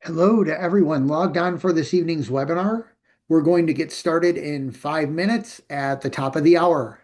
Hello to everyone logged on for this evening's webinar. We're going to get started in 5 minutes at the top of the hour.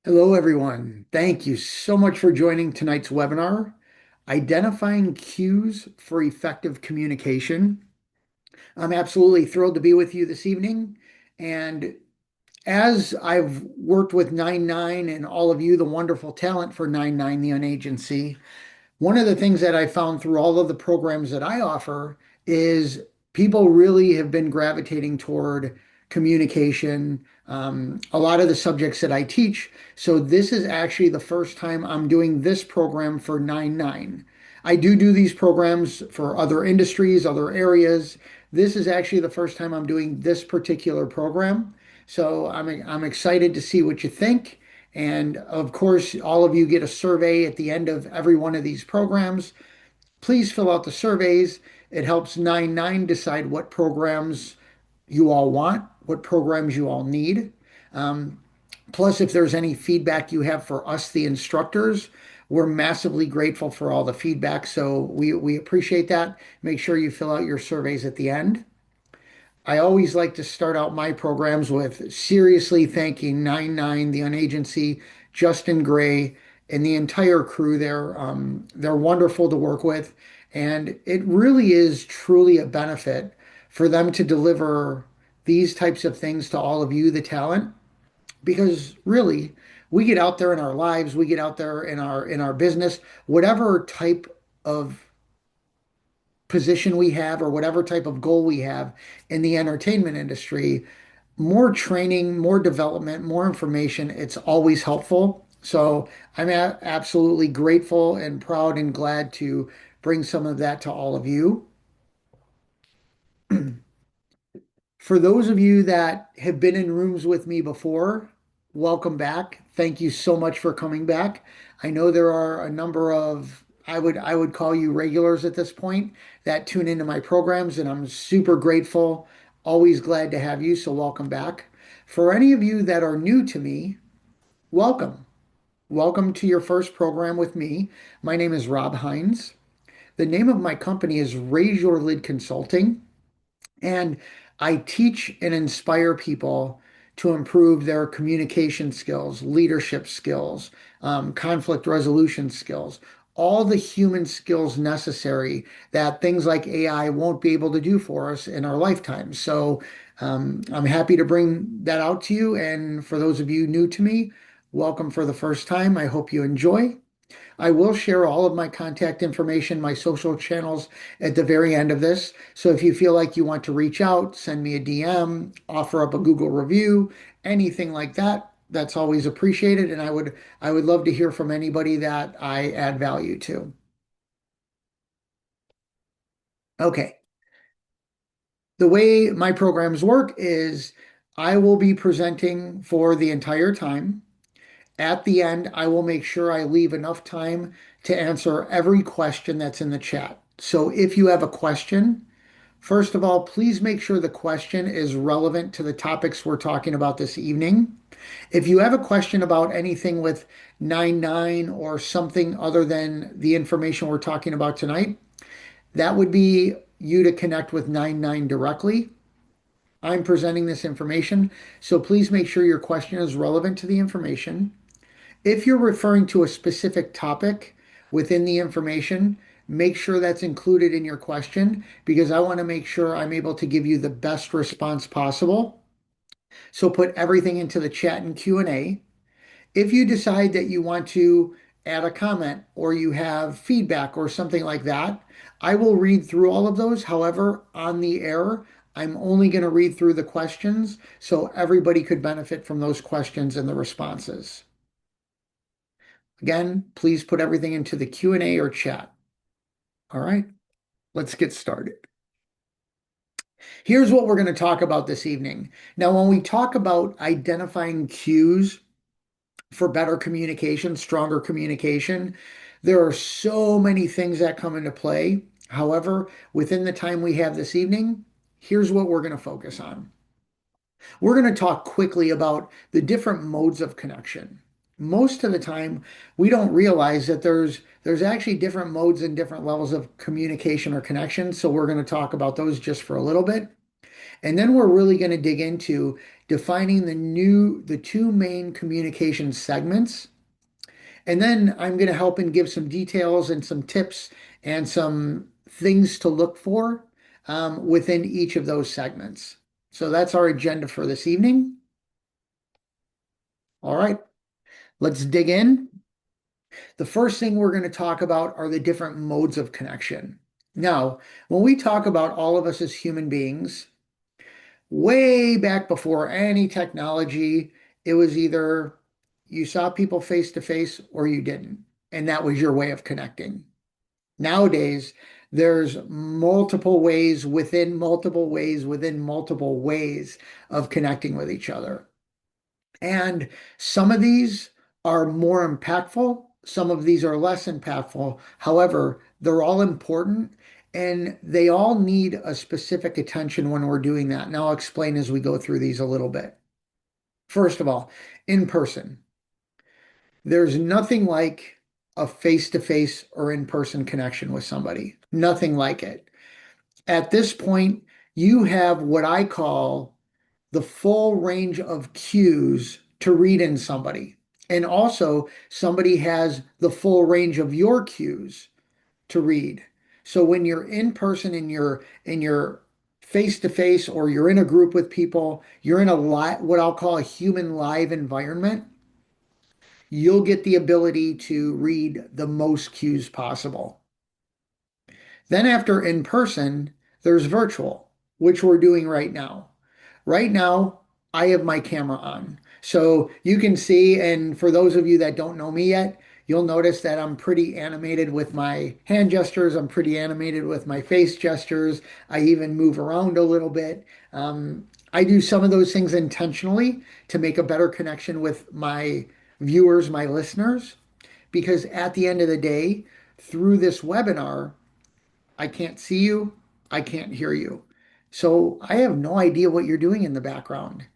Hello, everyone. Thank you so much for joining tonight's webinar, Identifying Cues for Effective Communication. I'm absolutely thrilled to be with you this evening. And as I've worked with 99 and all of you, the wonderful talent for 99, the Unagency, one of the things that I found through all of the programs that I offer is people really have been gravitating toward communication, a lot of the subjects that I teach. So this is actually the first time I'm doing this program for 99. I do these programs for other industries, other areas. This is actually the first time I'm doing this particular program. So I'm excited to see what you think. And of course, all of you get a survey at the end of every one of these programs. Please fill out the surveys. It helps 99 decide what programs you all want, what programs you all need. Um, Plus, if there's any feedback you have for us, the instructors, we're massively grateful for all the feedback. So we appreciate that. Make sure you fill out your surveys at the end. I always like to start out my programs with seriously thanking 99, the Unagency, Justin Gray, and the entire crew there. They're wonderful to work with, and it really is truly a benefit for them to deliver these types of things to all of you, the talent, because really, we get out there in our lives, we get out there in our business, whatever type of position we have or whatever type of goal we have in the entertainment industry, more training, more development, more information, it's always helpful. So I'm absolutely grateful and proud and glad to bring some of that to all of you. For those of you that have been in rooms with me before, welcome back. Thank you so much for coming back. I know there are a number of I would call you regulars at this point that tune into my programs, and I'm super grateful. Always glad to have you, so welcome back. For any of you that are new to me, welcome. Welcome to your first program with me. My name is Rob Hinds. The name of my company is Raise Your Lid Consulting. And I teach and inspire people to improve their communication skills, leadership skills, conflict resolution skills, all the human skills necessary that things like AI won't be able to do for us in our lifetime. So I'm happy to bring that out to you. And for those of you new to me, welcome for the first time. I hope you enjoy. I will share all of my contact information, my social channels at the very end of this. So if you feel like you want to reach out, send me a DM, offer up a Google review, anything like that, that's always appreciated. And I would love to hear from anybody that I add value to. Okay. The way my programs work is I will be presenting for the entire time. At the end, I will make sure I leave enough time to answer every question that's in the chat. So if you have a question, first of all, please make sure the question is relevant to the topics we're talking about this evening. If you have a question about anything with 99 or something other than the information we're talking about tonight, that would be you to connect with 99 directly. I'm presenting this information, so please make sure your question is relevant to the information. If you're referring to a specific topic within the information, make sure that's included in your question because I want to make sure I'm able to give you the best response possible. So put everything into the chat and Q&A. If you decide that you want to add a comment or you have feedback or something like that, I will read through all of those. However, on the air, I'm only going to read through the questions so everybody could benefit from those questions and the responses. Again, please put everything into the Q&A or chat. All right, let's get started. Here's what we're going to talk about this evening. Now, when we talk about identifying cues for better communication, stronger communication, there are so many things that come into play. However, within the time we have this evening, here's what we're going to focus on. We're going to talk quickly about the different modes of connection. Most of the time, we don't realize that there's actually different modes and different levels of communication or connection. So we're going to talk about those just for a little bit. And then we're really going to dig into defining the two main communication segments. And then I'm going to help and give some details and some tips and some things to look for within each of those segments. So that's our agenda for this evening. All right, let's dig in. The first thing we're going to talk about are the different modes of connection. Now, when we talk about all of us as human beings, way back before any technology, it was either you saw people face to face or you didn't, and that was your way of connecting. Nowadays, there's multiple ways within multiple ways within multiple ways of connecting with each other. And some of these are more impactful, some of these are less impactful. However, they're all important and they all need a specific attention when we're doing that. And I'll explain as we go through these a little bit. First of all, in person. There's nothing like a face-to-face or in-person connection with somebody. Nothing like it. At this point, you have what I call the full range of cues to read in somebody. And also, somebody has the full range of your cues to read. So when you're in person and you're face to face or you're in a group with people, you're in a what I'll call a human live environment, you'll get the ability to read the most cues possible. Then after in person, there's virtual, which we're doing right now. Right now, I have my camera on. So you can see, and for those of you that don't know me yet, you'll notice that I'm pretty animated with my hand gestures. I'm pretty animated with my face gestures. I even move around a little bit. I do some of those things intentionally to make a better connection with my viewers, my listeners, because at the end of the day, through this webinar, I can't see you. I can't hear you. So I have no idea what you're doing in the background.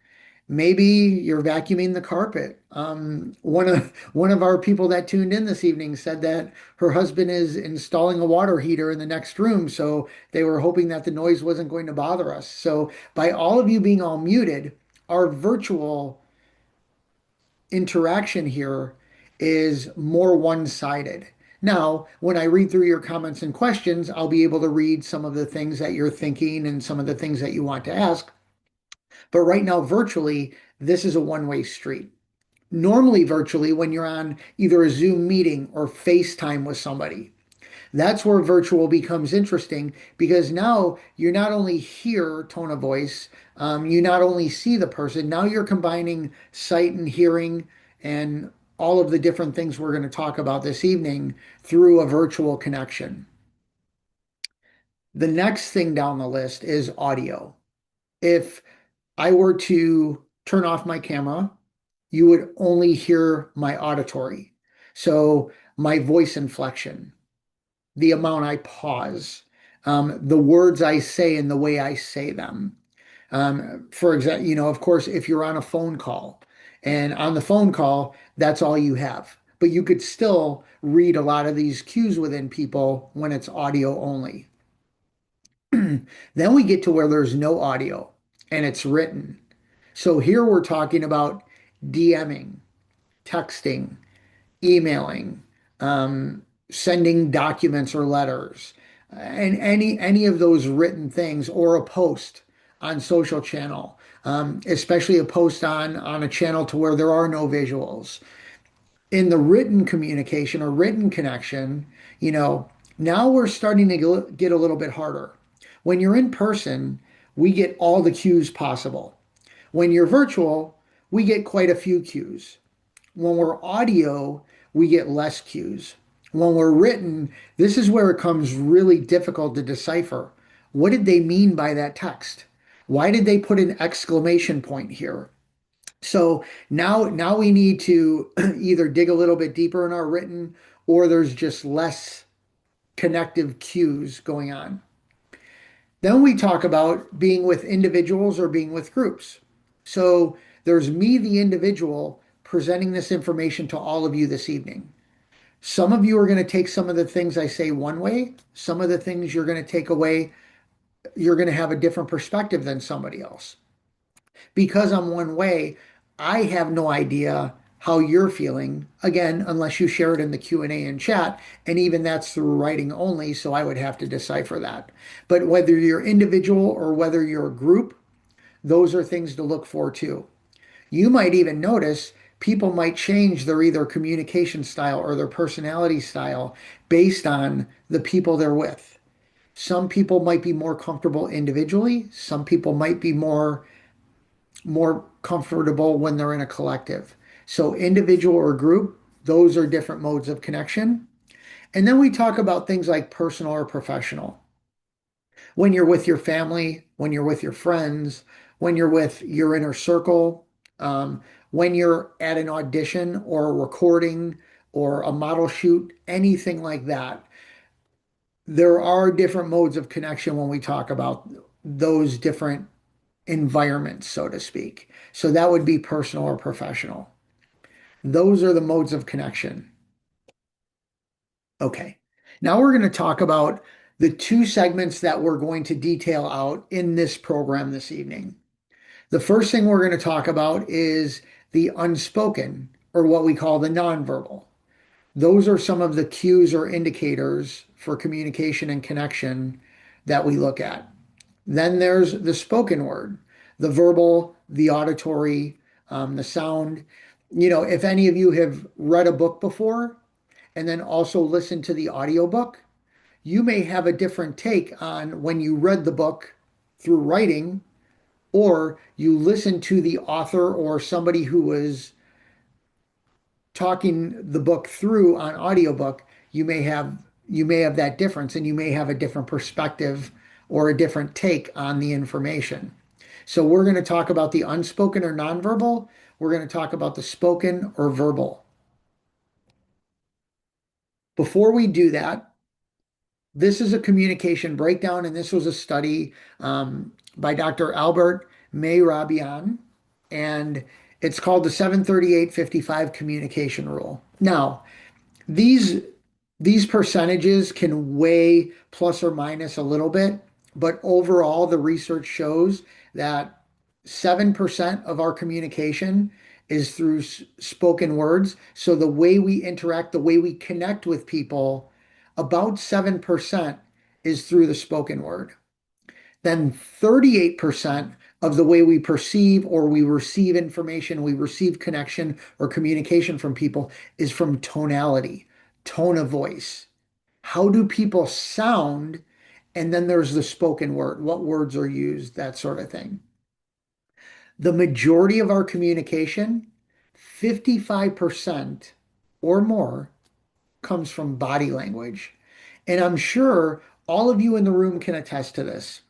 Maybe you're vacuuming the carpet. One of our people that tuned in this evening said that her husband is installing a water heater in the next room, so they were hoping that the noise wasn't going to bother us. So by all of you being all muted, our virtual interaction here is more one-sided. Now, when I read through your comments and questions, I'll be able to read some of the things that you're thinking and some of the things that you want to ask. But right now, virtually, this is a one-way street. Normally, virtually, when you're on either a Zoom meeting or FaceTime with somebody, that's where virtual becomes interesting because now you not only hear tone of voice, you not only see the person, now you're combining sight and hearing and all of the different things we're going to talk about this evening through a virtual connection. The next thing down the list is audio. If I were to turn off my camera, you would only hear my auditory. So my voice inflection, the amount I pause, the words I say and the way I say them. For example, of course, if you're on a phone call and on the phone call, that's all you have. But you could still read a lot of these cues within people when it's audio only. Then we get to where there's no audio and it's written. So here we're talking about DMing, texting, emailing, sending documents or letters, and any of those written things, or a post on social channel, especially a post on a channel to where there are no visuals. In the written communication or written connection, now we're starting to get a little bit harder. When you're in person, we get all the cues possible. When you're virtual, we get quite a few cues. When we're audio, we get less cues. When we're written, this is where it comes really difficult to decipher. What did they mean by that text? Why did they put an exclamation point here? So now we need to either dig a little bit deeper in our written, or there's just less connective cues going on. Then we talk about being with individuals or being with groups. So there's me, the individual, presenting this information to all of you this evening. Some of you are going to take some of the things I say one way, some of the things you're going to take away you're going to have a different perspective than somebody else. Because I'm one way, I have no idea how you're feeling, again, unless you share it in the Q&A and chat, and even that's through writing only, so I would have to decipher that. But whether you're individual or whether you're a group, those are things to look for too. You might even notice people might change their either communication style or their personality style based on the people they're with. Some people might be more comfortable individually. Some people might be more comfortable when they're in a collective. So individual or group, those are different modes of connection. And then we talk about things like personal or professional. When you're with your family, when you're with your friends, when you're with your inner circle, when you're at an audition or a recording or a model shoot, anything like that. There are different modes of connection when we talk about those different environments, so to speak. So that would be personal or professional. Those are the modes of connection. Okay. Now we're going to talk about the two segments that we're going to detail out in this program this evening. The first thing we're going to talk about is the unspoken, or what we call the nonverbal. Those are some of the cues or indicators for communication and connection that we look at. Then there's the spoken word, the verbal, the auditory, the sound. If any of you have read a book before and then also listened to the audiobook, you may have a different take on when you read the book through writing or you listen to the author or somebody who was talking the book through on audiobook, you may have that difference and you may have a different perspective or a different take on the information. So we're going to talk about the unspoken or nonverbal. We're going to talk about the spoken or verbal. Before we do that, this is a communication breakdown, and this was a study by Dr. Albert Mehrabian, and it's called the 738-55 communication rule. Now, these these percentages can weigh plus or minus a little bit, but overall, the research shows that 7% of our communication is through spoken words. So the way we interact, the way we connect with people, about 7% is through the spoken word. Then 38% of the way we perceive or we receive information, we receive connection or communication from people is from tonality, tone of voice. How do people sound? And then there's the spoken word, what words are used, that sort of thing. The majority of our communication, 55% or more, comes from body language. And I'm sure all of you in the room can attest to this.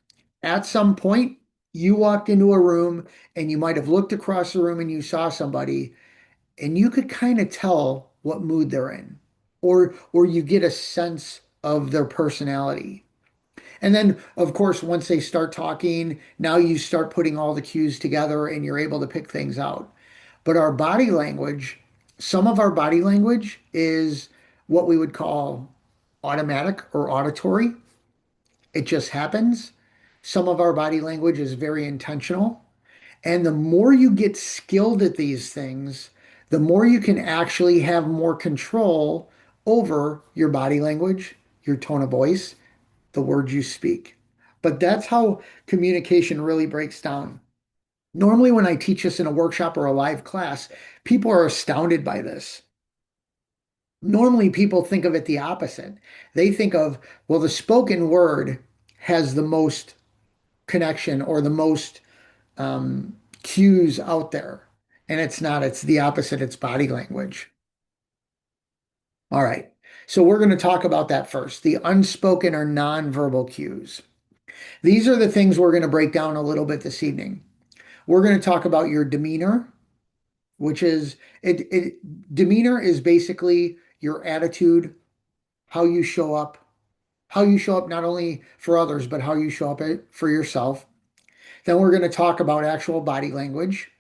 At some point, you walked into a room and you might have looked across the room and you saw somebody and you could kind of tell what mood they're in, or you get a sense of their personality. And then, of course, once they start talking, now you start putting all the cues together and you're able to pick things out. But our body language, some of our body language is what we would call automatic or auditory. It just happens. Some of our body language is very intentional. And the more you get skilled at these things, the more you can actually have more control over your body language, your tone of voice, the words you speak. But that's how communication really breaks down. Normally, when I teach this in a workshop or a live class, people are astounded by this. Normally, people think of it the opposite. They think of, well, the spoken word has the most connection or the most cues out there. And it's not, it's the opposite, it's body language. All right. So we're going to talk about that first, the unspoken or nonverbal cues. These are the things we're going to break down a little bit this evening. We're going to talk about your demeanor, which is demeanor is basically your attitude, how you show up, not only for others, but how you show up for yourself. Then we're going to talk about actual body language,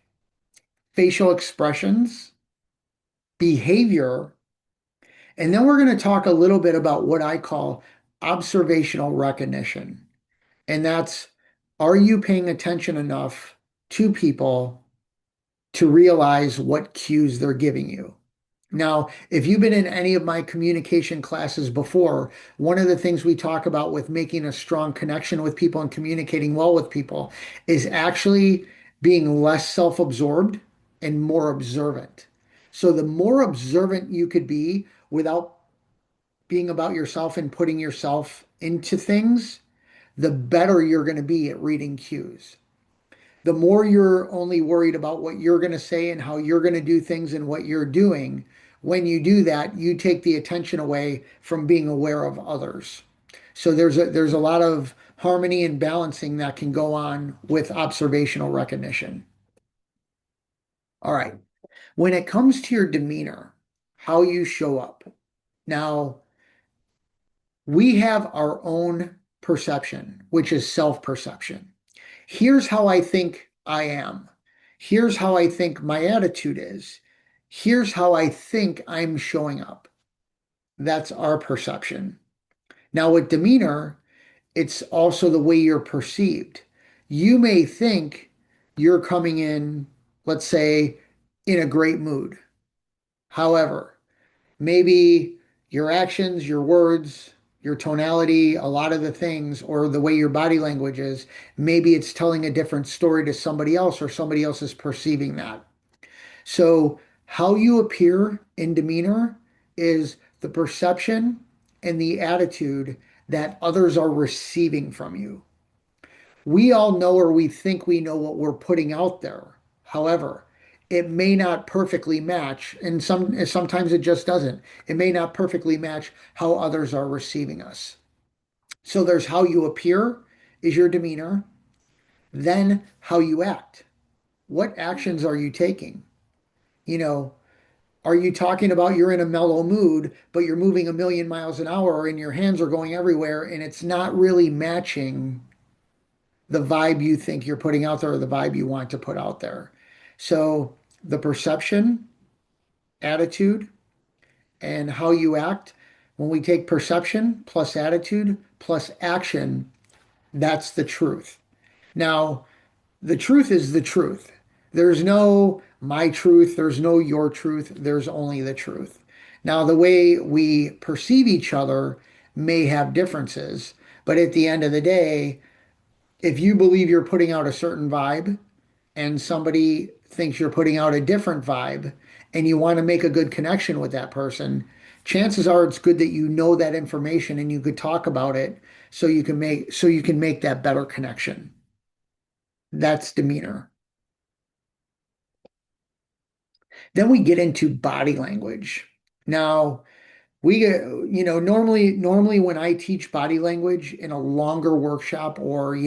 facial expressions, behavior, and then we're going to talk a little bit about what I call observational recognition. And that's, are you paying attention enough to people to realize what cues they're giving you? Now, if you've been in any of my communication classes before, one of the things we talk about with making a strong connection with people and communicating well with people is actually being less self-absorbed and more observant. So the more observant you could be without being about yourself and putting yourself into things, the better you're going to be at reading cues. The more you're only worried about what you're going to say and how you're going to do things and what you're doing, when you do that, you take the attention away from being aware of others. So there's a lot of harmony and balancing that can go on with observational recognition. All right. When it comes to your demeanor, how you show up. Now, we have our own perception, which is self-perception. Here's how I think I am. Here's how I think my attitude is. Here's how I think I'm showing up. That's our perception. Now, with demeanor, it's also the way you're perceived. You may think you're coming in, let's say, in a great mood. However, maybe your actions, your words, your tonality, a lot of the things, or the way your body language is, maybe it's telling a different story to somebody else, or somebody else is perceiving that. So, how you appear in demeanor is the perception and the attitude that others are receiving from you. We all know, or we think we know, what we're putting out there. However, it may not perfectly match, and sometimes it just doesn't. It may not perfectly match how others are receiving us. So there's how you appear is your demeanor, then how you act. What actions are you taking? You know, are you talking about you're in a mellow mood, but you're moving a million miles an hour and your hands are going everywhere and it's not really matching the vibe you think you're putting out there or the vibe you want to put out there. So the perception, attitude, and how you act, when we take perception plus attitude plus action, that's the truth. Now, the truth is the truth. There's no my truth, there's no your truth, there's only the truth. Now, the way we perceive each other may have differences, but at the end of the day, if you believe you're putting out a certain vibe and somebody thinks you're putting out a different vibe and you want to make a good connection with that person, chances are it's good that you know that information and you could talk about it so you can make that better connection. That's demeanor. Then we get into body language. Now, normally when I teach body language in a longer workshop or,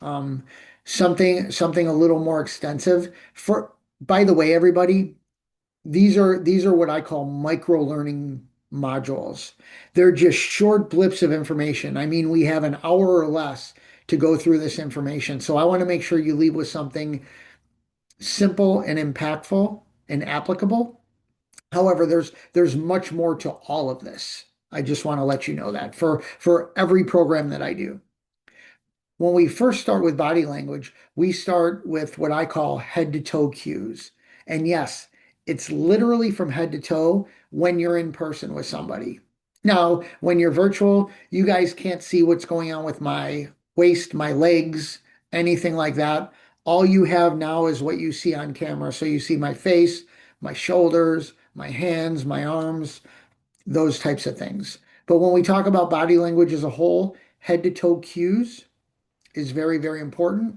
um, something a little more extensive by the way, everybody, these are what I call micro learning modules. They're just short blips of information. I mean, we have an hour or less to go through this information. So I want to make sure you leave with something simple and impactful and applicable. However, there's much more to all of this. I just want to let you know that for every program that I do. When we first start with body language, we start with what I call head to toe cues. And yes, it's literally from head to toe when you're in person with somebody. Now, when you're virtual, you guys can't see what's going on with my waist, my legs, anything like that. All you have now is what you see on camera. So you see my face, my shoulders, my hands, my arms, those types of things. But when we talk about body language as a whole, head to toe cues is very, very important.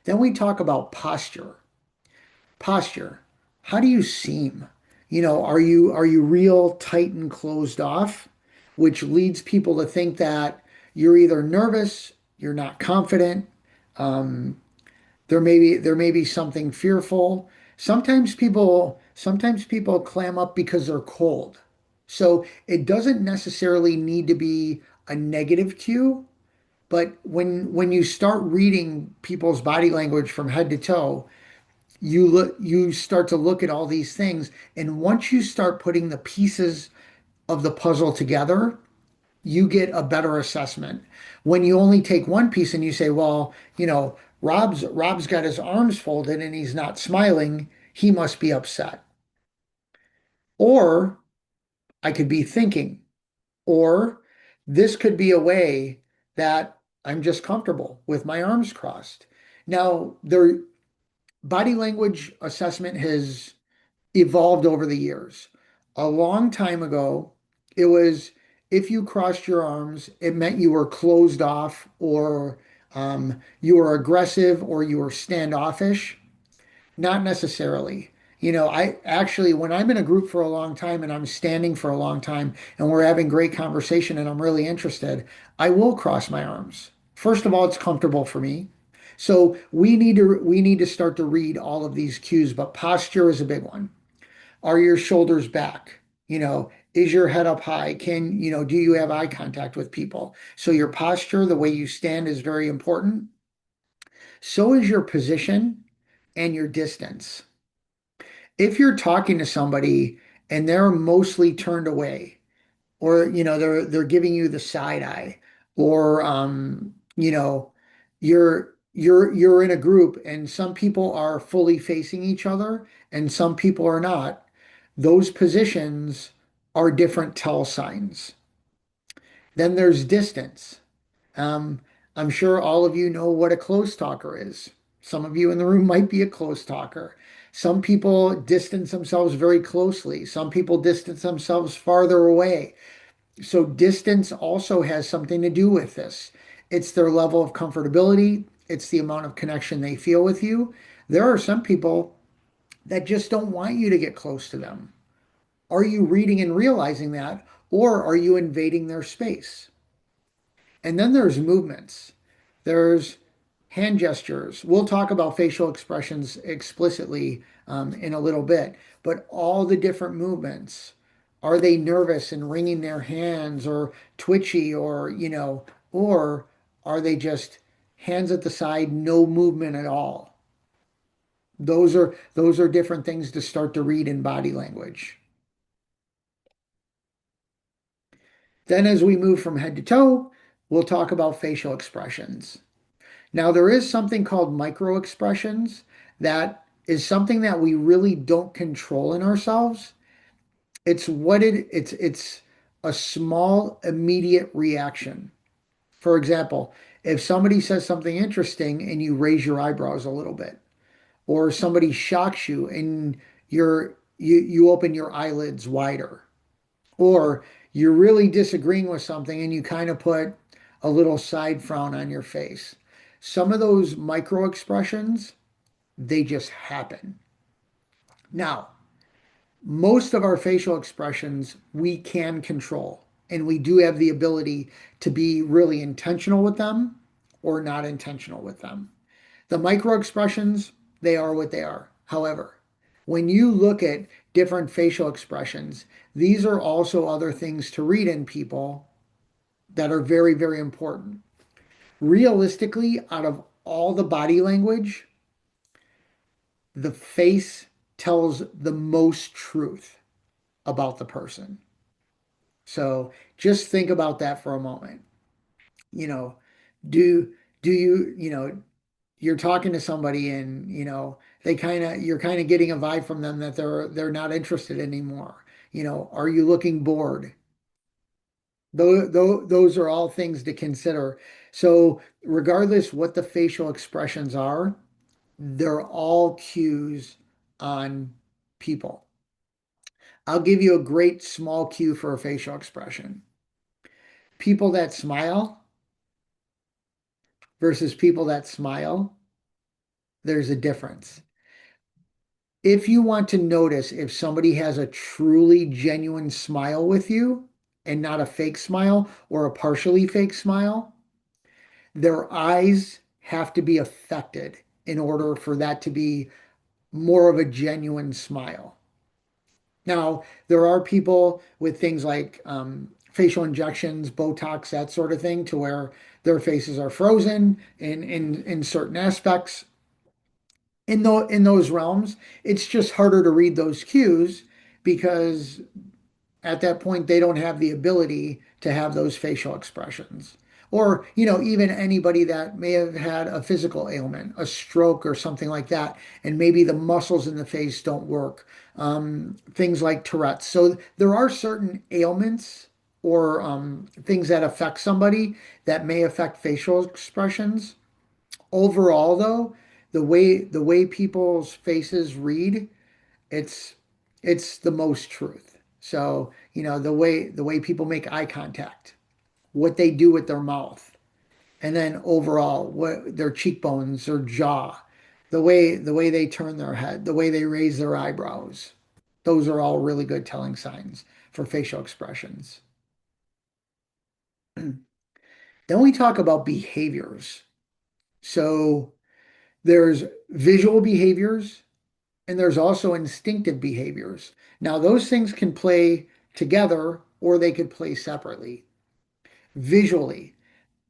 Then we talk about posture. Posture. How do you seem? Are you real tight and closed off, which leads people to think that you're either nervous, you're not confident, um, there may be something fearful. Sometimes people clam up because they're cold. So it doesn't necessarily need to be a negative cue. But when you start reading people's body language from head to toe, you start to look at all these things, and once you start putting the pieces of the puzzle together, you get a better assessment. When you only take one piece and you say, well, Rob's got his arms folded and he's not smiling, he must be upset. Or I could be thinking, or this could be a way that I'm just comfortable with my arms crossed. Now, their body language assessment has evolved over the years. A long time ago, it was if you crossed your arms, it meant you were closed off or you were aggressive or you were standoffish. Not necessarily. I actually, when I'm in a group for a long time and I'm standing for a long time and we're having great conversation and I'm really interested, I will cross my arms. First of all, it's comfortable for me. So we need to start to read all of these cues, but posture is a big one. Are your shoulders back? Is your head up high? Do you have eye contact with people? So your posture, the way you stand is very important. So is your position and your distance. If you're talking to somebody and they're mostly turned away, or they're giving you the side eye, or you're in a group and some people are fully facing each other and some people are not, those positions are different tell signs. Then there's distance. Um, I'm sure all of you know what a close talker is. Some of you in the room might be a close talker. Some people distance themselves very closely. Some people distance themselves farther away. So distance also has something to do with this. It's their level of comfortability. It's the amount of connection they feel with you. There are some people that just don't want you to get close to them. Are you reading and realizing that, or are you invading their space? And then there's movements. There's hand gestures. We'll talk about facial expressions explicitly in a little bit, but all the different movements. Are they nervous and wringing their hands or twitchy or are they just hands at the side, no movement at all? Those are different things to start to read in body language. Then as we move from head to toe, we'll talk about facial expressions. Now, there is something called micro expressions that is something that we really don't control in ourselves. It's a small immediate reaction. For example, if somebody says something interesting and you raise your eyebrows a little bit, or somebody shocks you and you open your eyelids wider, or you're really disagreeing with something and you kind of put a little side frown on your face. Some of those micro expressions, they just happen. Now, most of our facial expressions we can control, and we do have the ability to be really intentional with them or not intentional with them. The micro expressions, they are what they are. However, when you look at different facial expressions, these are also other things to read in people that are very, very important. Realistically, out of all the body language, the face tells the most truth about the person. So just think about that for a moment. You know, do do you're talking to somebody and you're kind of getting a vibe from them that they're not interested anymore. Are you looking bored? Those are all things to consider. So regardless what the facial expressions are, they're all cues on people. I'll give you a great small cue for a facial expression. People that smile versus people that smile, there's a difference. If you want to notice if somebody has a truly genuine smile with you and not a fake smile or a partially fake smile, their eyes have to be affected in order for that to be more of a genuine smile. Now, there are people with things like facial injections, Botox, that sort of thing, to where their faces are frozen in certain aspects. In those realms, it's just harder to read those cues because at that point, they don't have the ability to have those facial expressions. Or, even anybody that may have had a physical ailment, a stroke or something like that, and maybe the muscles in the face don't work. Things like Tourette's. So there are certain ailments or things that affect somebody that may affect facial expressions. Overall, though, the way people's faces read, it's it's the most truth. So, the way people make eye contact, what they do with their mouth, and then overall, what their cheekbones, their jaw, the way they turn their head, the way they raise their eyebrows. Those are all really good telling signs for facial expressions. Then we talk about behaviors. So there's visual behaviors, and there's also instinctive behaviors. Now, those things can play together or they could play separately. Visually,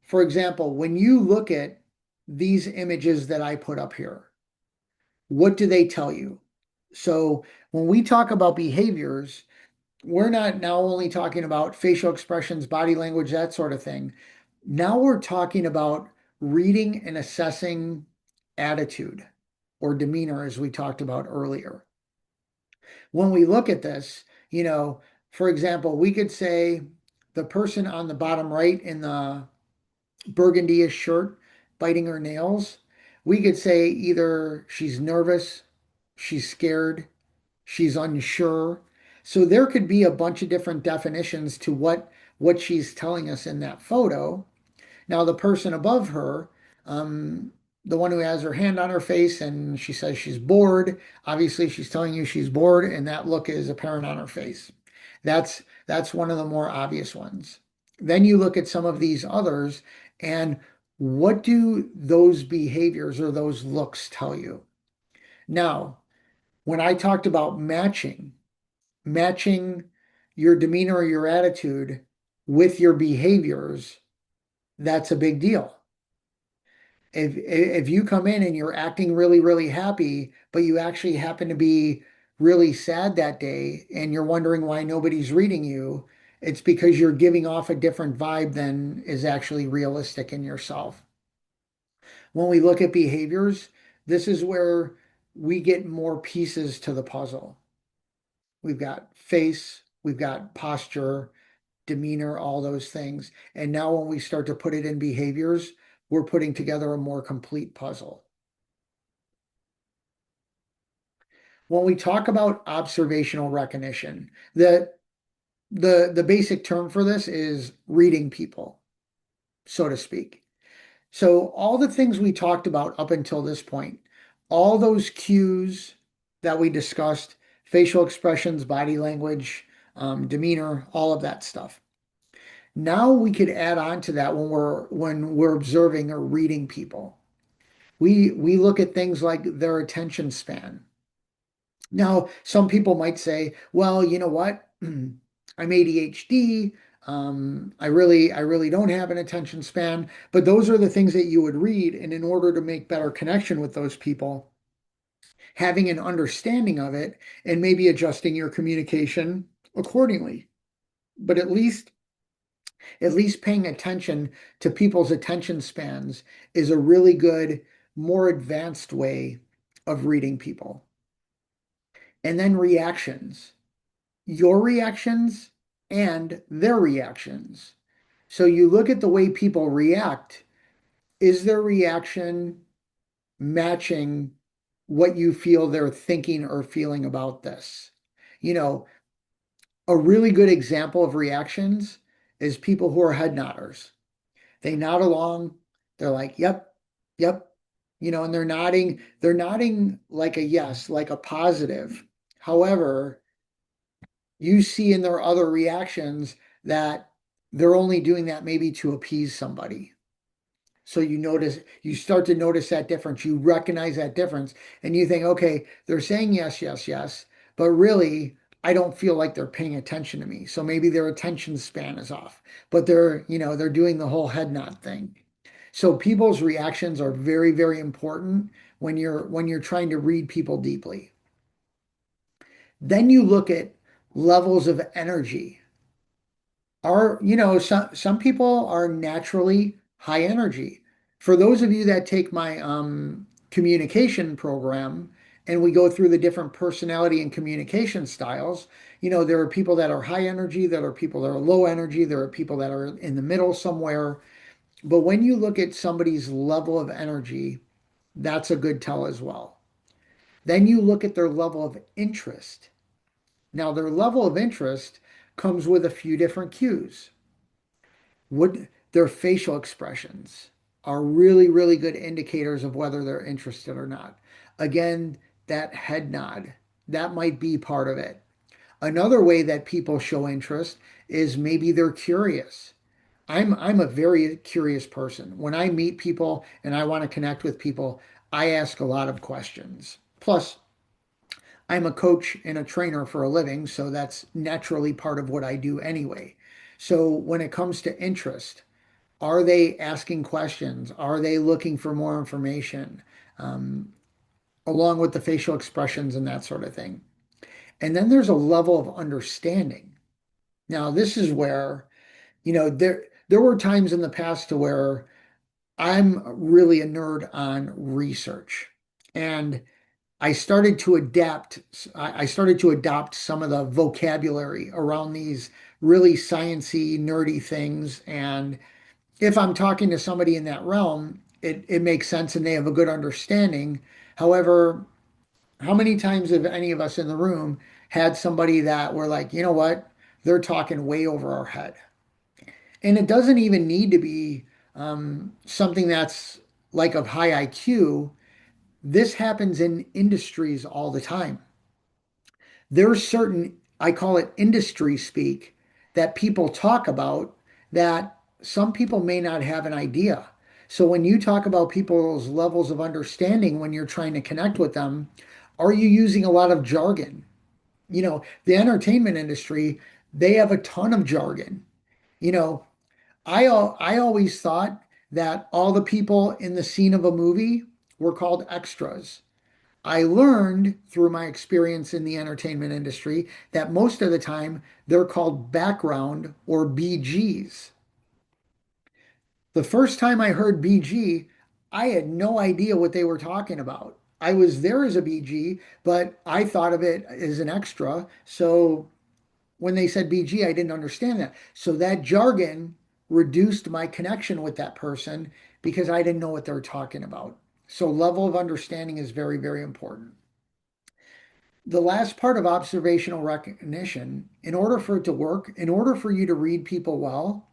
for example, when you look at these images that I put up here, what do they tell you? So, when we talk about behaviors, we're not now only talking about facial expressions, body language, that sort of thing. Now we're talking about reading and assessing attitude or demeanor, as we talked about earlier. When we look at this, for example, we could say the person on the bottom right in the burgundy shirt biting her nails, we could say either she's nervous, she's scared, she's unsure. So there could be a bunch of different definitions to what she's telling us in that photo. Now, the person above her, um, the one who has her hand on her face and she says she's bored, obviously she's telling you she's bored, and that look is apparent on her face. That's one of the more obvious ones. Then you look at some of these others, and what do those behaviors or those looks tell you? Now, when I talked about matching your demeanor or your attitude with your behaviors, that's a big deal. If you come in and you're acting really, really happy, but you actually happen to be really sad that day and you're wondering why nobody's reading you, it's because you're giving off a different vibe than is actually realistic in yourself. When we look at behaviors, this is where we get more pieces to the puzzle. We've got face, we've got posture, demeanor, all those things. And now when we start to put it in behaviors, we're putting together a more complete puzzle. When we talk about observational recognition, the basic term for this is reading people, so to speak. So all the things we talked about up until this point, all those cues that we discussed, facial expressions, body language, demeanor, all of that stuff. Now we could add on to that when we're observing or reading people. We look at things like their attention span. Now, some people might say, well, you know what? I'm ADHD. I really don't have an attention span, but those are the things that you would read. And in order to make better connection with those people, having an understanding of it and maybe adjusting your communication accordingly. But at least paying attention to people's attention spans is a really good, more advanced way of reading people. And then reactions, your reactions and their reactions. So you look at the way people react. Is their reaction matching what you feel they're thinking or feeling about this? You know, a really good example of reactions is people who are head nodders. They nod along. They're like, yep, yep. And they're nodding like a yes, like a positive. However, you see in their other reactions that they're only doing that maybe to appease somebody. So you start to notice that difference. You recognize that difference and you think, okay, they're saying yes, yes, yes, but really, I don't feel like they're paying attention to me. So maybe their attention span is off, but they're doing the whole head nod thing. So people's reactions are very, very important when you're trying to read people deeply. Then you look at levels of energy. Some people are naturally high energy. For those of you that take my communication program and we go through the different personality and communication styles, there are people that are high energy, there are people that are low energy, there are people that are in the middle somewhere. But when you look at somebody's level of energy, that's a good tell as well. Then you look at their level of interest. Now, their level of interest comes with a few different cues. What their facial expressions are really, really good indicators of whether they're interested or not. Again, that head nod, that might be part of it. Another way that people show interest is maybe they're curious. I'm a very curious person. When I meet people and I want to connect with people, I ask a lot of questions. Plus, I'm a coach and a trainer for a living, so that's naturally part of what I do anyway. So when it comes to interest, are they asking questions? Are they looking for more information? Um, Along with the facial expressions and that sort of thing. And then there's a level of understanding. Now, this is where, there were times in the past to where I'm really a nerd on research. And I started to adopt some of the vocabulary around these really sciencey, nerdy things. And if I'm talking to somebody in that realm, it makes sense and they have a good understanding. However, how many times have any of us in the room had somebody that were like, you know what? They're talking way over our head. And it doesn't even need to be something that's like of high IQ. This happens in industries all the time. There's certain, I call it industry speak, that people talk about that some people may not have an idea. So when you talk about people's levels of understanding when you're trying to connect with them, are you using a lot of jargon? The entertainment industry, they have a ton of jargon. You know, I always thought that all the people in the scene of a movie were called extras. I learned through my experience in the entertainment industry that most of the time they're called background or BGs. The first time I heard BG, I had no idea what they were talking about. I was there as a BG, but I thought of it as an extra. So when they said BG, I didn't understand that. So that jargon reduced my connection with that person because I didn't know what they were talking about. So level of understanding is very, very important. The last part of observational recognition, in order for it to work, in order for you to read people well,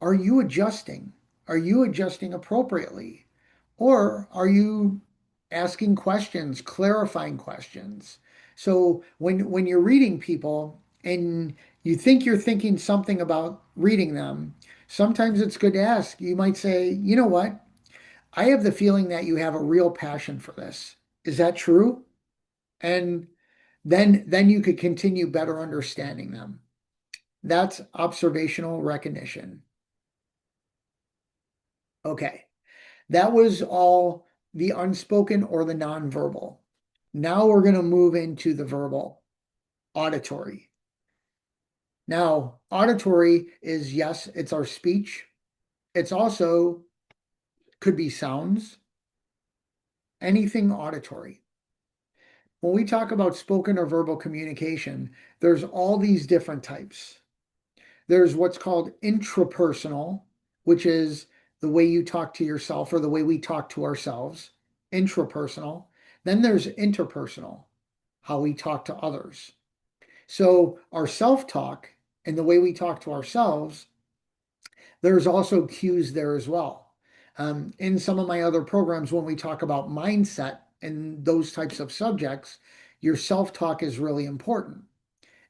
are you adjusting? Are you adjusting appropriately? Or are you asking questions, clarifying questions? So when you're reading people and you think you're thinking something about reading them, sometimes it's good to ask. You might say, you know what? I have the feeling that you have a real passion for this. Is that true? And then you could continue better understanding them. That's observational recognition. Okay, that was all the unspoken or the nonverbal. Now we're going to move into the verbal, auditory. Now, auditory is yes, it's our speech. It's also could be sounds, anything auditory. When we talk about spoken or verbal communication, there's all these different types. There's what's called intrapersonal, which is the way you talk to yourself or the way we talk to ourselves, intrapersonal. Then there's interpersonal, how we talk to others. So our self-talk and the way we talk to ourselves, there's also cues there as well. In some of my other programs, when we talk about mindset and those types of subjects, your self-talk is really important.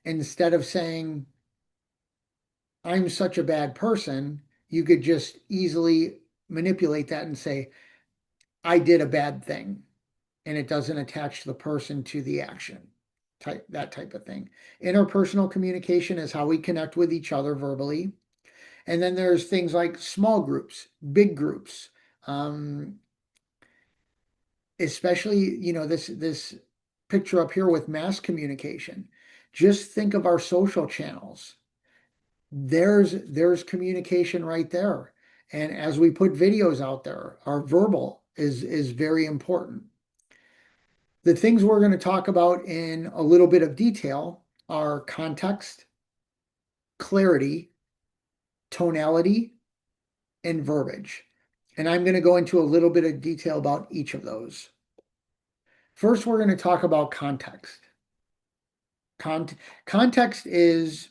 Instead of saying, I'm such a bad person, you could just easily manipulate that and say, I did a bad thing. And it doesn't attach the person to the action, that type of thing. Interpersonal communication is how we connect with each other verbally. And then there's things like small groups, big groups, um, especially, this picture up here with mass communication. Just think of our social channels. There's communication right there. And as we put videos out there, our verbal is very important. The things we're going to talk about in a little bit of detail are context, clarity, tonality, and verbiage. And I'm going to go into a little bit of detail about each of those. First, we're going to talk about context. Context is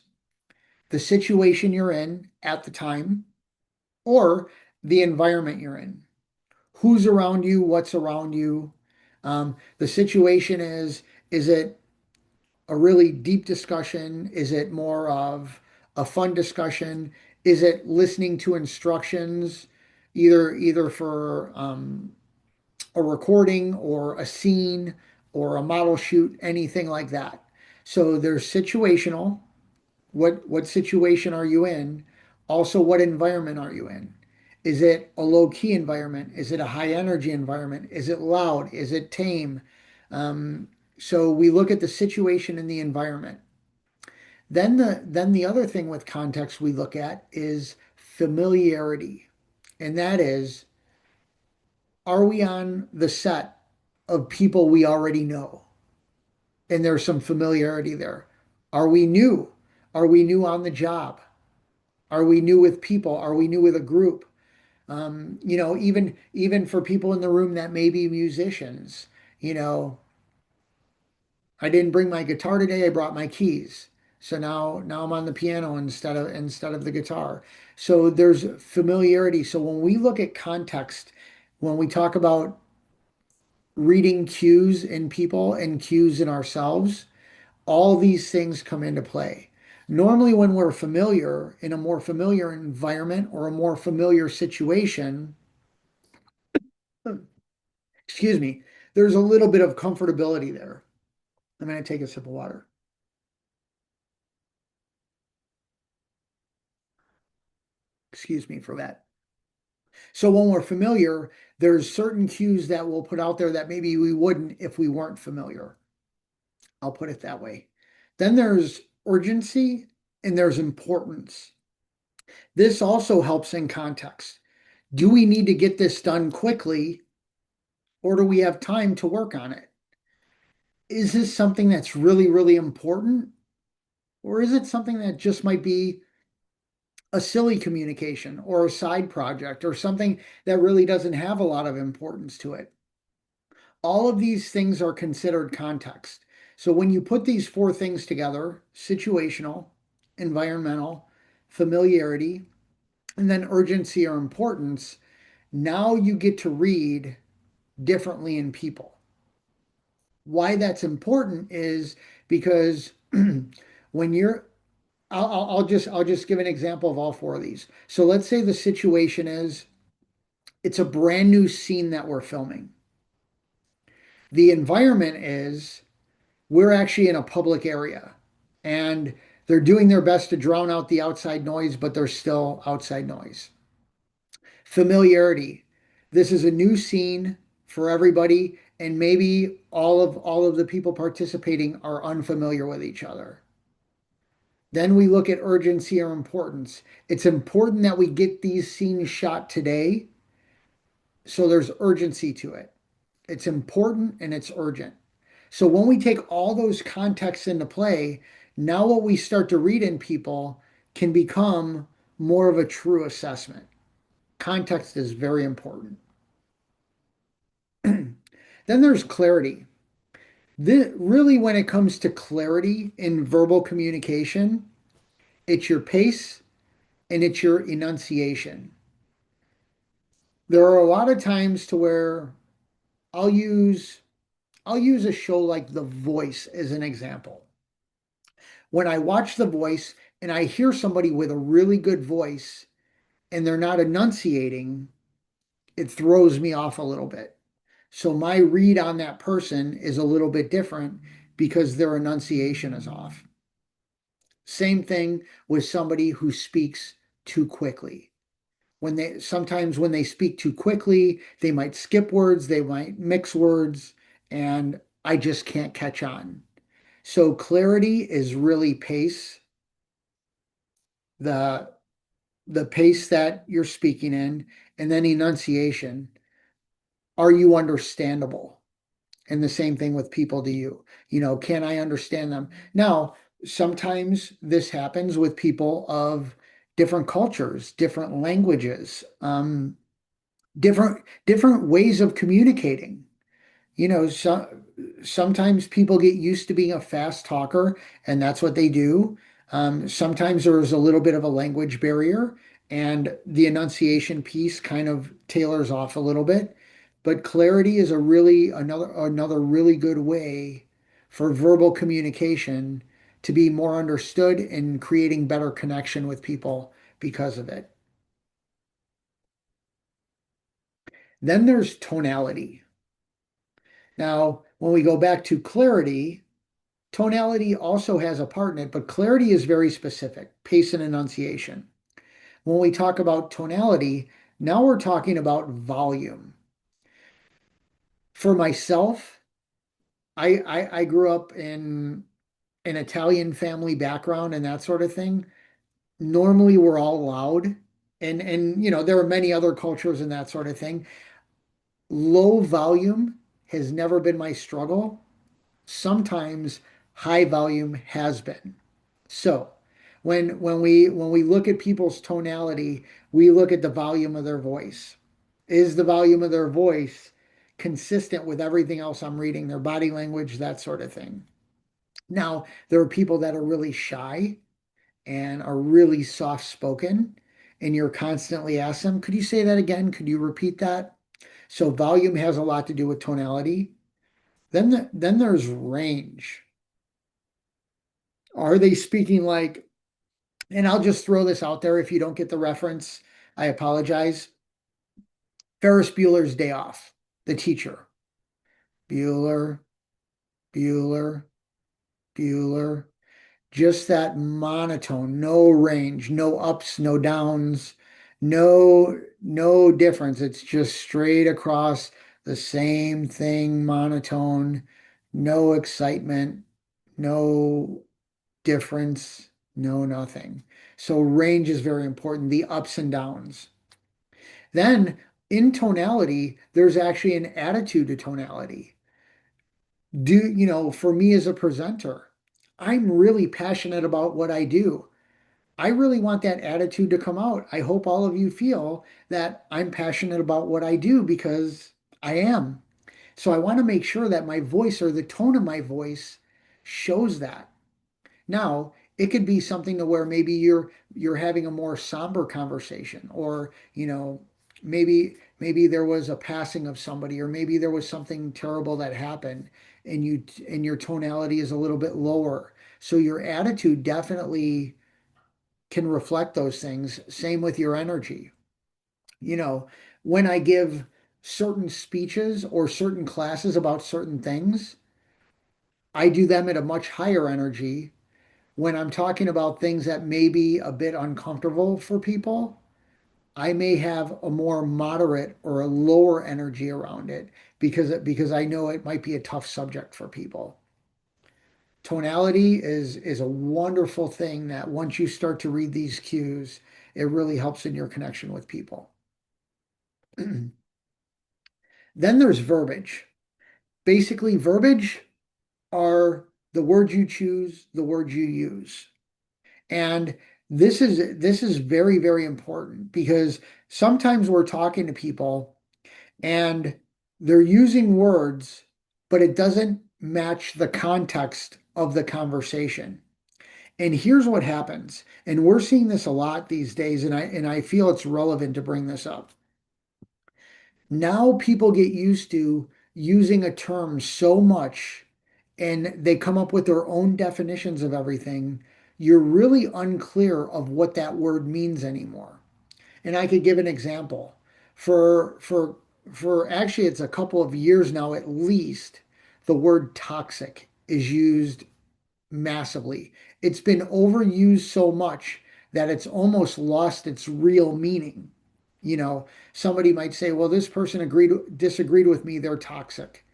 the situation you're in at the time or the environment you're in. Who's around you, what's around you. The situation is it a really deep discussion? Is it more of a fun discussion? Is it listening to instructions, either for a recording or a scene or a model shoot, anything like that? So there's situational. What situation are you in? Also, what environment are you in? Is it a low key environment? Is it a high energy environment? Is it loud? Is it tame? Um, so we look at the situation and the environment. Then the other thing with context we look at is familiarity. And that is, are we on the set of people we already know? And there's some familiarity there. Are we new? Are we new on the job? Are we new with people? Are we new with a group? Even for people in the room that may be musicians, you know, I didn't bring my guitar today, I brought my keys. So now I'm on the piano instead of the guitar. So there's familiarity. So when we look at context, when we talk about reading cues in people and cues in ourselves, all these things come into play. Normally, when we're familiar in a more familiar environment or a more familiar situation, excuse me, there's a little bit of comfortability there. I'm going to take a sip of water. Excuse me for that. So when we're familiar, there's certain cues that we'll put out there that maybe we wouldn't if we weren't familiar. I'll put it that way. Then there's urgency and there's importance. This also helps in context. Do we need to get this done quickly or do we have time to work on it? Is this something that's really, really important? Or is it something that just might be a silly communication or a side project or something that really doesn't have a lot of importance to it? All of these things are considered context. So when you put these four things together, situational, environmental, familiarity, and then urgency or importance, now you get to read differently in people. Why that's important is because when you're I'll just give an example of all four of these. So let's say the situation is it's a brand new scene that we're filming. The environment is we're actually in a public area and they're doing their best to drown out the outside noise, but there's still outside noise. Familiarity. This is a new scene for everybody, and maybe all of the people participating are unfamiliar with each other. Then we look at urgency or importance. It's important that we get these scenes shot today, so there's urgency to it. It's important and it's urgent. So when we take all those contexts into play, now what we start to read in people can become more of a true assessment. Context is very important. Then there's clarity. Really, when it comes to clarity in verbal communication, it's your pace and it's your enunciation. There are a lot of times to where I'll use I'll use a show like The Voice as an example. When I watch The Voice and I hear somebody with a really good voice and they're not enunciating, it throws me off a little bit. So my read on that person is a little bit different because their enunciation is off. Same thing with somebody who speaks too quickly. Sometimes when they speak too quickly, they might skip words, they might mix words, and I just can't catch on. So clarity is really pace, the the pace that you're speaking in, and then enunciation. Are you understandable? And the same thing with people to you. Can I understand them? Now, sometimes this happens with people of different cultures, different languages, different ways of communicating. Sometimes people get used to being a fast talker, and that's what they do. Sometimes there's a little bit of a language barrier, and the enunciation piece kind of tailors off a little bit. But clarity is a really another really good way for verbal communication to be more understood and creating better connection with people because of it. Then there's tonality. Now, when we go back to clarity, tonality also has a part in it, but clarity is very specific, pace and enunciation. When we talk about tonality, now we're talking about volume. For myself, I grew up in an Italian family background and that sort of thing. Normally, we're all loud, and there are many other cultures and that sort of thing. Low volume has never been my struggle. Sometimes high volume has been. So when we look at people's tonality, we look at the volume of their voice. Is the volume of their voice consistent with everything else I'm reading, their body language, that sort of thing? Now, there are people that are really shy and are really soft spoken, and you're constantly asking them, could you say that again? Could you repeat that? So volume has a lot to do with tonality. Then there's range. Are they speaking like, and I'll just throw this out there if you don't get the reference, I apologize. Ferris Bueller's Day Off, the teacher. Bueller, Bueller, Bueller. Just that monotone, no range, no ups, no downs, no difference. It's just straight across the same thing, monotone, no excitement, no difference, no nothing. So range is very important, the ups and downs. Then in tonality, there's actually an attitude to tonality. For me as a presenter, I'm really passionate about what I do. I really want that attitude to come out. I hope all of you feel that I'm passionate about what I do because I am. So I want to make sure that my voice or the tone of my voice shows that. Now, it could be something to where maybe you're having a more somber conversation, or maybe there was a passing of somebody, or maybe there was something terrible that happened, and your tonality is a little bit lower. So your attitude definitely can reflect those things. Same with your energy. You know, when I give certain speeches or certain classes about certain things, I do them at a much higher energy. When I'm talking about things that may be a bit uncomfortable for people, I may have a more moderate or a lower energy around it because I know it might be a tough subject for people. Tonality is a wonderful thing that once you start to read these cues, it really helps in your connection with people. Then there's verbiage. Basically, verbiage are the words you choose, the words you use. And this is very, very important because sometimes we're talking to people and they're using words, but it doesn't match the context of the conversation. And here's what happens, and we're seeing this a lot these days, and I feel it's relevant to bring this up. Now people get used to using a term so much and they come up with their own definitions of everything. You're really unclear of what that word means anymore. And I could give an example. For actually it's a couple of years now at least, the word toxic is used massively. It's been overused so much that it's almost lost its real meaning. Somebody might say, well, this person disagreed with me, they're toxic.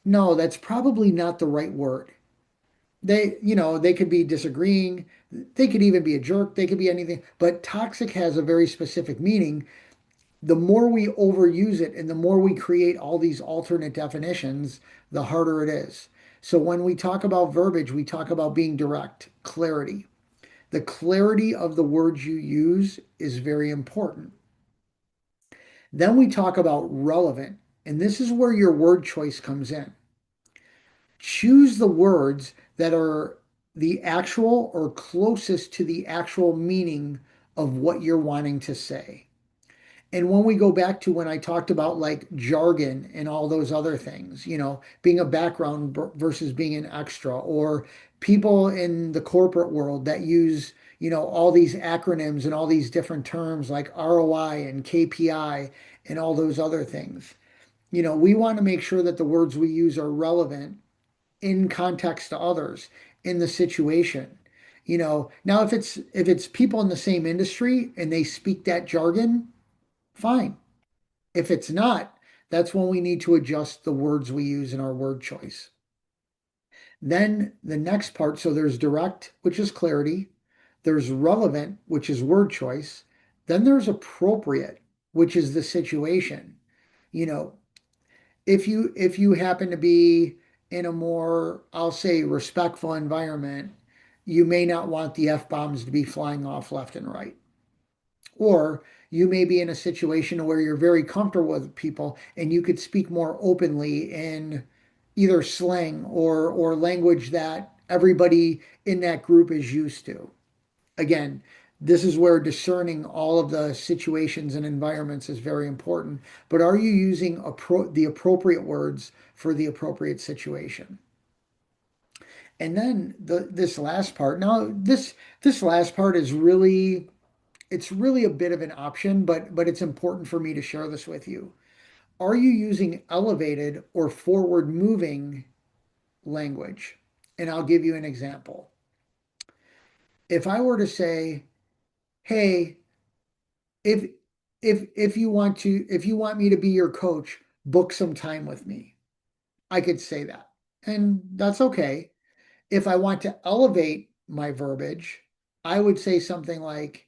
No, that's probably not the right word. they could be disagreeing. They could even be a jerk. They could be anything. But toxic has a very specific meaning. The more we overuse it and the more we create all these alternate definitions, the harder it is. So when we talk about verbiage, we talk about being direct, clarity. The clarity of the words you use is very important. Then we talk about relevant, and this is where your word choice comes in. Choose the words that are the actual or closest to the actual meaning of what you're wanting to say. And when we go back to when I talked about like jargon and all those other things, being a background versus being an extra, or people in the corporate world that use, all these acronyms and all these different terms like ROI and KPI and all those other things. We want to make sure that the words we use are relevant in context to others in the situation. Now if it's people in the same industry and they speak that jargon, fine. If it's not, that's when we need to adjust the words we use in our word choice. Then the next part, so there's direct, which is clarity, there's relevant, which is word choice, then there's appropriate, which is the situation. You know, if you happen to be in a more, I'll say, respectful environment, you may not want the F bombs to be flying off left and right. Or you may be in a situation where you're very comfortable with people and you could speak more openly in either slang or language that everybody in that group is used to. Again, this is where discerning all of the situations and environments is very important. But are you using the appropriate words for the appropriate situation? And then this last part. Now, this last part is really it's really a bit of an option, but it's important for me to share this with you. Are you using elevated or forward moving language? And I'll give you an example. If I were to say, "Hey, if if you want me to be your coach, book some time with me." I could say that. And that's okay. If I want to elevate my verbiage, I would say something like,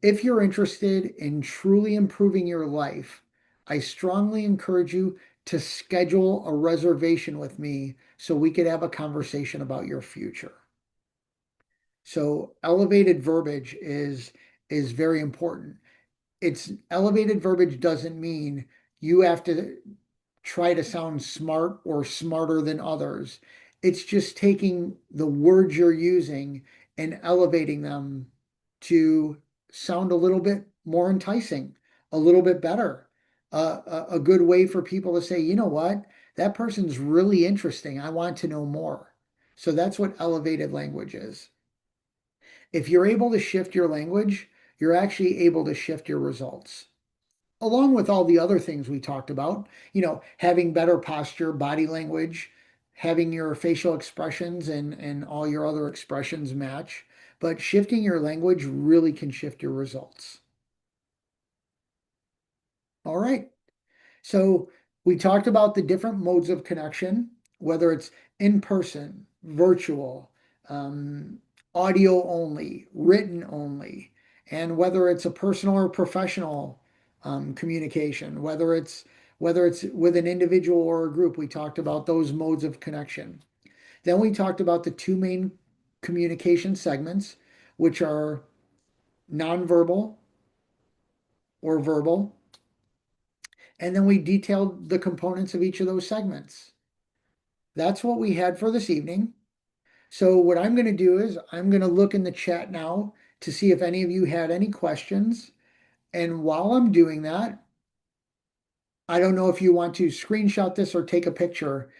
if you're interested in truly improving your life, I strongly encourage you to schedule a reservation with me so we could have a conversation about your future. So elevated verbiage is very important. It's elevated verbiage doesn't mean you have to try to sound smart or smarter than others. It's just taking the words you're using and elevating them to sound a little bit more enticing, a little bit better. A good way for people to say, you know what, that person's really interesting. I want to know more. So that's what elevated language is. If you're able to shift your language, you're actually able to shift your results along with all the other things we talked about, having better posture, body language, having your facial expressions and all your other expressions match. But shifting your language really can shift your results. All right. So we talked about the different modes of connection, whether it's in person, virtual, um, audio only, written only, and whether it's a personal or professional communication, whether it's with an individual or a group. We talked about those modes of connection. Then we talked about the two main communication segments, which are nonverbal or verbal. And then we detailed the components of each of those segments. That's what we had for this evening. So what I'm going to do is I'm going to look in the chat now to see if any of you had any questions. And while I'm doing that, I don't know if you want to screenshot this or take a picture.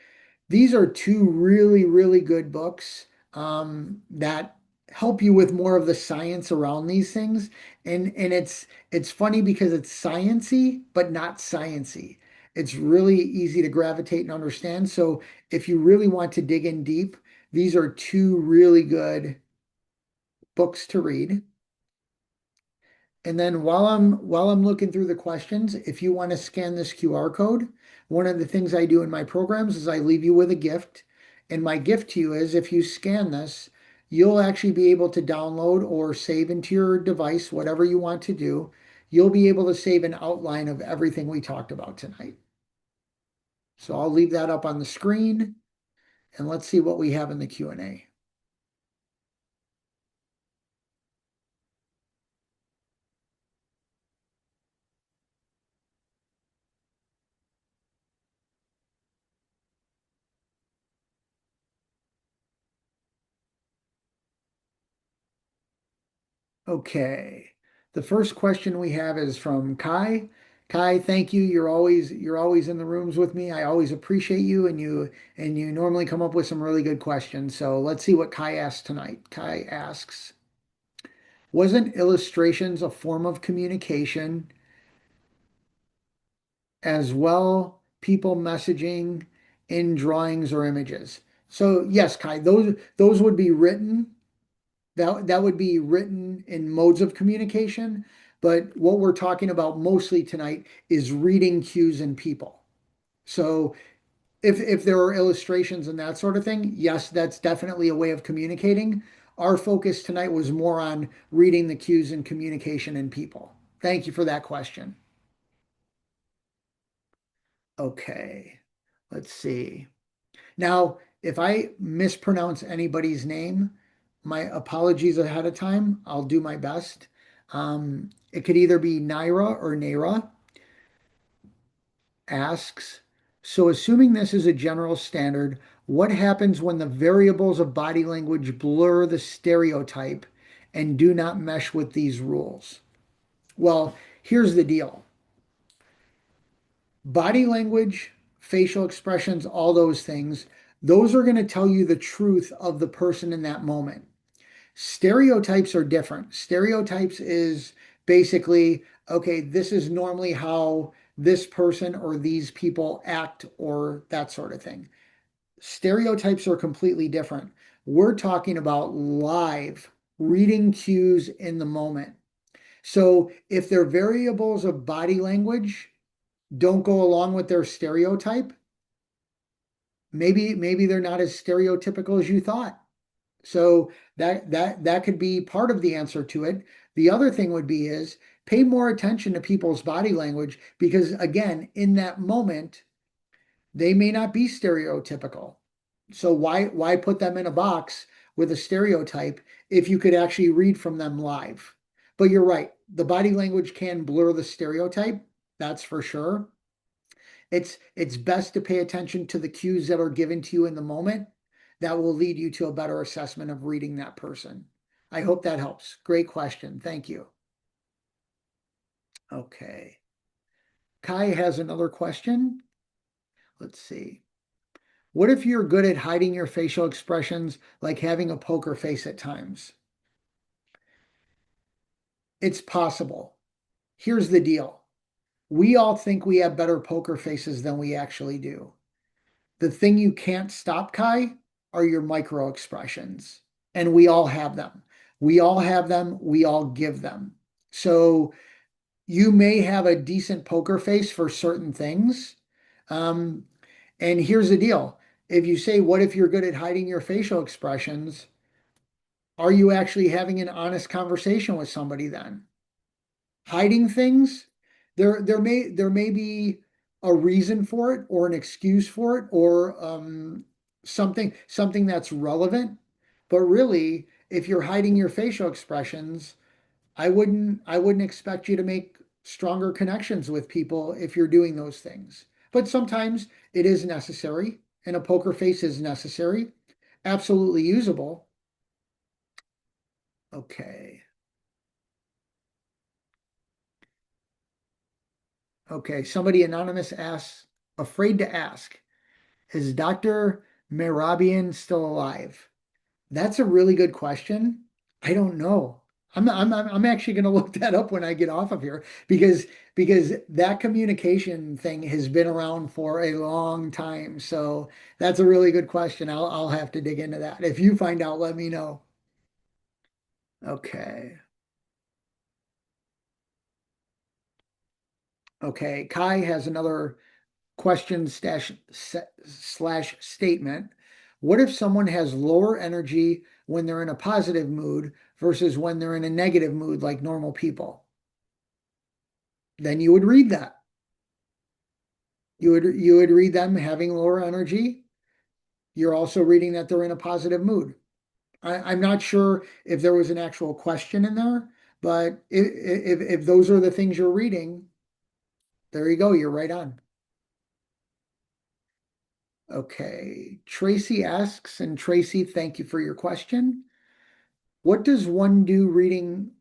These are two really, really good books that help you with more of the science around these things. And it's funny because it's sciency, but not sciency. It's really easy to gravitate and understand. So if you really want to dig in deep, these are two really good books to read. And then while I'm looking through the questions, if you want to scan this QR code, one of the things I do in my programs is I leave you with a gift. And my gift to you is if you scan this, you'll actually be able to download or save into your device, whatever you want to do. You'll be able to save an outline of everything we talked about tonight. So I'll leave that up on the screen and let's see what we have in the Q&A. Okay. The first question we have is from Kai. Kai, thank you. You're always in the rooms with me. I always appreciate you and you normally come up with some really good questions. So let's see what Kai asks tonight. Kai asks, wasn't illustrations a form of communication as well, people messaging in drawings or images? So yes, Kai, those would be written. That would be written in modes of communication, but what we're talking about mostly tonight is reading cues in people. So if there are illustrations and that sort of thing, yes, that's definitely a way of communicating. Our focus tonight was more on reading the cues and communication in people. Thank you for that question. Okay, let's see. Now, if I mispronounce anybody's name, my apologies ahead of time. I'll do my best. It could either be Naira or Naira asks, so assuming this is a general standard, what happens when the variables of body language blur the stereotype and do not mesh with these rules? Well, here's the deal. Body language, facial expressions, all those things, those are going to tell you the truth of the person in that moment. Stereotypes are different. Stereotypes is basically, okay, this is normally how this person or these people act or that sort of thing. Stereotypes are completely different. We're talking about live reading cues in the moment. So if their variables of body language don't go along with their stereotype, maybe they're not as stereotypical as you thought. So that could be part of the answer to it. The other thing would be is pay more attention to people's body language because again, in that moment, they may not be stereotypical. So why put them in a box with a stereotype if you could actually read from them live? But you're right, the body language can blur the stereotype, that's for sure. It's best to pay attention to the cues that are given to you in the moment. That will lead you to a better assessment of reading that person. I hope that helps. Great question. Thank you. Okay. Kai has another question. Let's see. What if you're good at hiding your facial expressions, like having a poker face at times? It's possible. Here's the deal. We all think we have better poker faces than we actually do. The thing you can't stop, Kai, are your micro expressions. And we all have them. We all have them. We all give them. So you may have a decent poker face for certain things. Um, and here's the deal. If you say, what if you're good at hiding your facial expressions? Are you actually having an honest conversation with somebody then? Hiding things, there may be a reason for it or an excuse for it or something that's relevant. But really, if you're hiding your facial expressions, I wouldn't expect you to make stronger connections with people if you're doing those things. But sometimes it is necessary, and a poker face is necessary, absolutely usable. Okay. Okay, somebody anonymous asks, afraid to ask, is Dr. Mehrabian still alive? That's a really good question. I don't know. I'm actually going to look that up when I get off of here because that communication thing has been around for a long time. So that's a really good question. I'll have to dig into that. If you find out, let me know. Okay. Okay. Kai has another question slash statement. What if someone has lower energy when they're in a positive mood versus when they're in a negative mood like normal people? Then you would read that. You would read them having lower energy. You're also reading that they're in a positive mood. I'm not sure if there was an actual question in there, but if those are the things you're reading, there you go. You're right on. Okay. Tracy asks, and Tracy, thank you for your question. What does one do when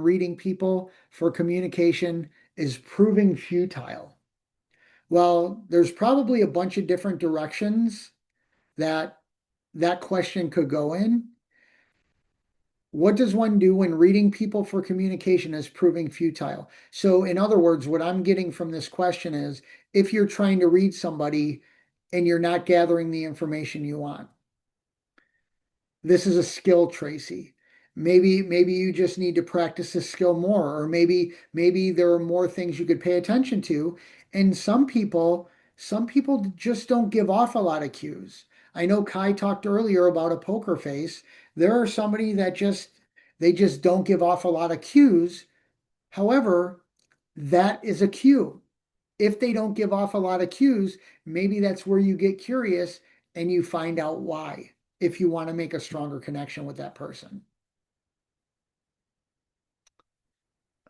reading people for communication is proving futile? Well, there's probably a bunch of different directions that that question could go in. What does one do when reading people for communication is proving futile? So, in other words, what I'm getting from this question is if you're trying to read somebody and you're not gathering the information you want, this is a skill, Tracy. Maybe you just need to practice this skill more, or maybe there are more things you could pay attention to. And some people just don't give off a lot of cues. I know Kai talked earlier about a poker face. There are somebody that just don't give off a lot of cues. However, that is a cue. If they don't give off a lot of cues, maybe that's where you get curious and you find out why, if you want to make a stronger connection with that person.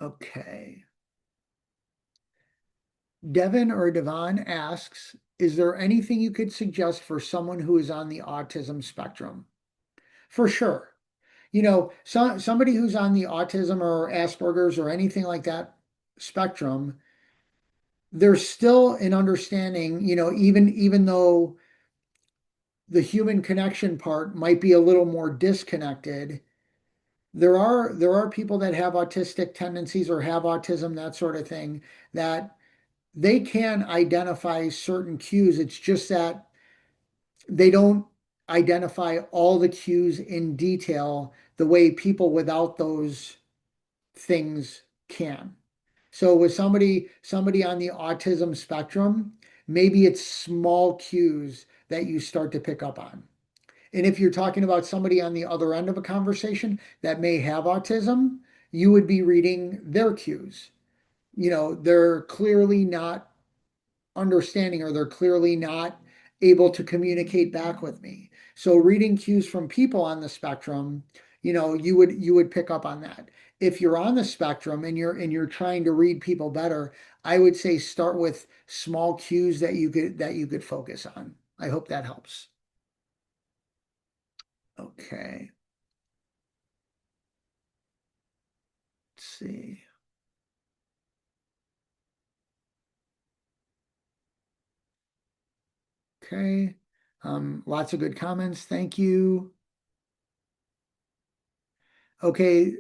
Okay. Devin or Devon asks, is there anything you could suggest for someone who is on the autism spectrum? For sure. Somebody who's on the autism or Asperger's or anything like that spectrum, there's still an understanding, even though the human connection part might be a little more disconnected. There are people that have autistic tendencies or have autism, that sort of thing, that they can identify certain cues. It's just that they don't identify all the cues in detail the way people without those things can. So with somebody on the autism spectrum, maybe it's small cues that you start to pick up on. And if you're talking about somebody on the other end of a conversation that may have autism, you would be reading their cues. They're clearly not understanding, or they're clearly not able to communicate back with me. So reading cues from people on the spectrum, you would pick up on that. If you're on the spectrum and you're trying to read people better, I would say start with small cues that you could focus on. I hope that helps. Okay. Let's see. Okay. Lots of good comments. Thank you. Okay.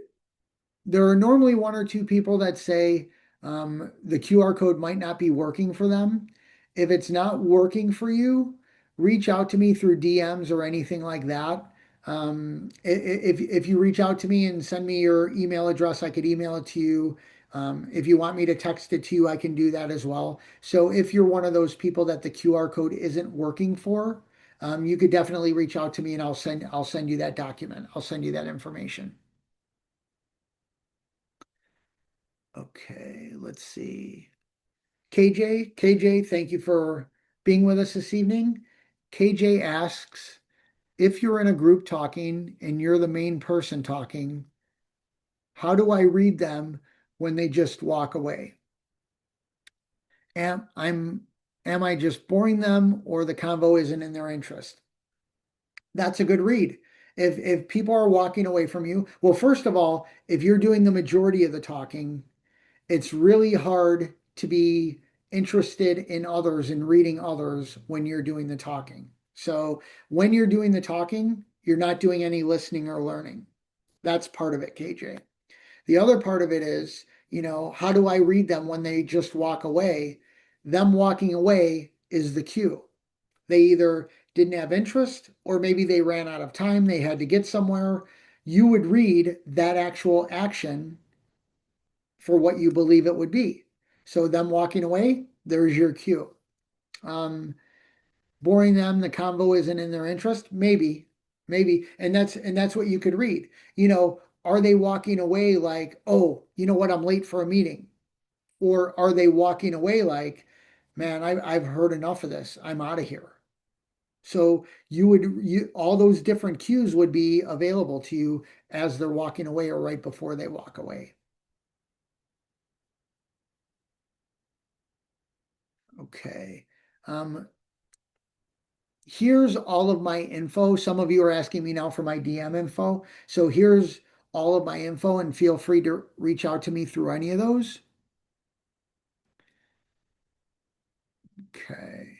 There are normally one or two people that say the QR code might not be working for them. If it's not working for you, reach out to me through DMs or anything like that. If you reach out to me and send me your email address, I could email it to you. If you want me to text it to you, I can do that as well. So if you're one of those people that the QR code isn't working for, you could definitely reach out to me and I'll send you that document. I'll send you that information. Okay, let's see. KJ, thank you for being with us this evening. KJ asks, if you're in a group talking and you're the main person talking, how do I read them when they just walk away? Am I'm am I just boring them or the convo isn't in their interest? That's a good read. If people are walking away from you, well, first of all, if you're doing the majority of the talking, it's really hard to be interested in others and reading others when you're doing the talking. So when you're doing the talking, you're not doing any listening or learning. That's part of it, KJ. The other part of it is, how do I read them when they just walk away? Them walking away is the cue. They either didn't have interest or maybe they ran out of time, they had to get somewhere. You would read that actual action for what you believe it would be. So them walking away, there's your cue. Um, boring them, the convo isn't in their interest? Maybe, maybe. And that's what you could read. Are they walking away like, oh, you know what, I'm late for a meeting? Or are they walking away like, man, I've heard enough of this. I'm out of here. So all those different cues would be available to you as they're walking away or right before they walk away. Okay. Um, Here's all of my info. Some of you are asking me now for my DM info. So here's all of my info, and feel free to reach out to me through any of those. Okay.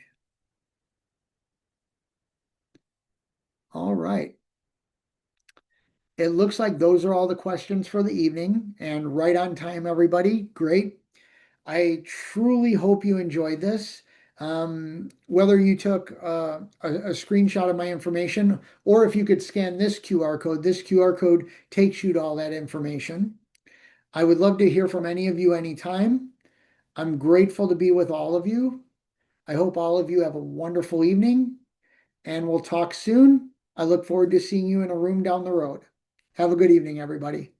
All right. It looks like those are all the questions for the evening, and right on time, everybody. Great. I truly hope you enjoyed this. Whether you took a screenshot of my information or if you could scan this QR code takes you to all that information. I would love to hear from any of you anytime. I'm grateful to be with all of you. I hope all of you have a wonderful evening, and we'll talk soon. I look forward to seeing you in a room down the road. Have a good evening, everybody.